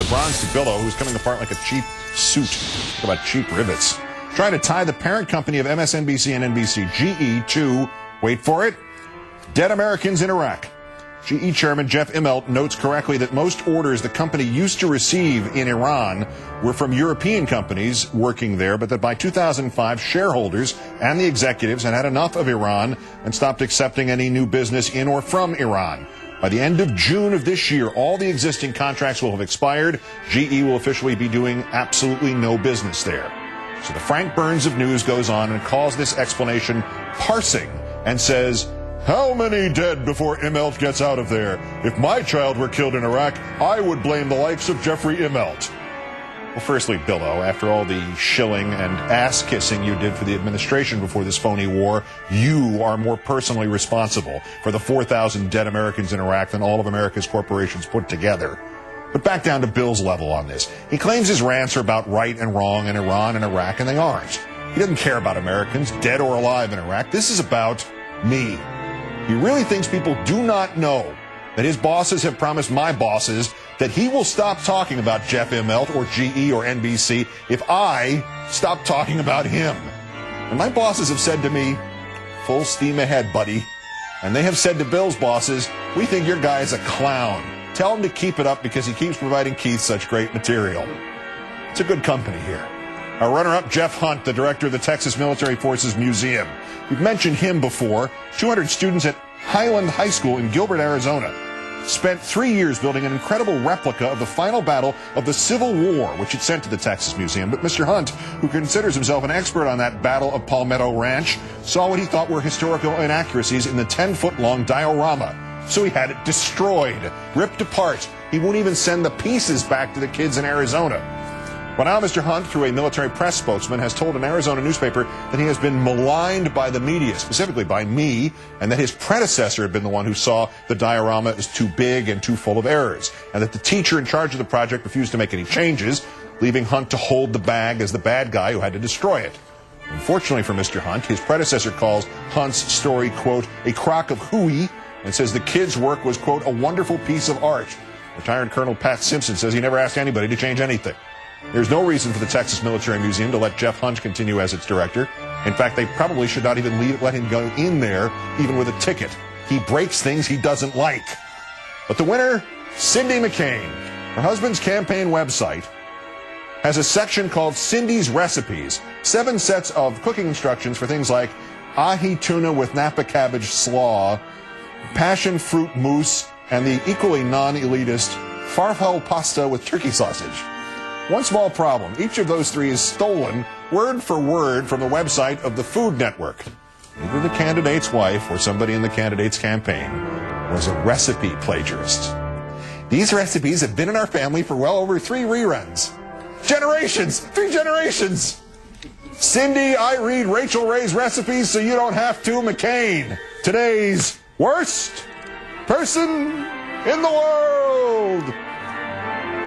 bronze to Billow, who's coming apart like a cheap suit. Talk about cheap rivets. Trying to tie the parent company of MSNBC and NBC, GE, to, wait for it, dead Americans in Iraq. GE Chairman Jeff Immelt notes correctly that most orders the company used to receive in Iran were from European companies working there, but that by 2005, shareholders and the executives had had enough of Iran and stopped accepting any new business in or from Iran. By the end of June of this year, all the existing contracts will have expired. GE will officially be doing absolutely no business there. So the Frank Burns of news goes on and calls this explanation parsing and says, how many dead before Immelt gets out of there? If my child were killed in Iraq, I would blame the likes of Jeffrey Immelt. Well, firstly, Billow, after all the shilling and ass-kissing you did for the administration before this phony war, you are more personally responsible for the 4,000 dead Americans in Iraq than all of America's corporations put together. But back down to Bill's level on this. He claims his rants are about right and wrong in Iran and Iraq, and they aren't. He doesn't care about Americans, dead or alive, in Iraq. This is about me. He really thinks people do not know that his bosses have promised my bosses that he will stop talking about Jeff Immelt or GE or NBC if I stop talking about him. And my bosses have said to me, full steam ahead, buddy. And they have said to Bill's bosses, we think your guy is a clown. Tell him to keep it up because he keeps providing Keith such great material. It's a good company here. Our runner-up, Jeff Hunt, the director of the Texas Military Forces Museum. We've mentioned him before. 200 students at Highland High School in Gilbert, Arizona, spent 3 years building an incredible replica of the final battle of the Civil War, which it sent to the Texas Museum. But Mr. Hunt, who considers himself an expert on that Battle of Palmetto Ranch, saw what he thought were historical inaccuracies in the 10-foot-long diorama. So he had it destroyed, ripped apart. He won't even send the pieces back to the kids in Arizona. Well, now Mr. Hunt, through a military press spokesman, has told an Arizona newspaper that he has been maligned by the media, specifically by me, and that his predecessor had been the one who saw the diorama as too big and too full of errors, and that the teacher in charge of the project refused to make any changes, leaving Hunt to hold the bag as the bad guy who had to destroy it. Unfortunately for Mr. Hunt, his predecessor calls Hunt's story, quote, a crock of hooey, and says the kid's work was, quote, a wonderful piece of art. Retired Colonel Pat Simpson says he never asked anybody to change anything. There's no reason for the Texas Military Museum to let Jeff Hunt continue as its director. In fact, they probably should not even let him go in there, even with a ticket. He breaks things he doesn't like. But the winner, Cindy McCain. Her husband's campaign website has a section called Cindy's Recipes. 7 sets of cooking instructions for things like ahi tuna with Napa cabbage slaw, passion fruit mousse, and the equally non-elitist farfalle pasta with turkey sausage. One small problem. Each of those 3 is stolen, word for word, from the website of the Food Network. Either the candidate's wife or somebody in the candidate's campaign was a recipe plagiarist. These recipes have been in our family for well over 3 reruns. Generations! 3 generations! Cindy, I read Rachel Ray's recipes so you don't have to, McCain. Today's worst person in the world!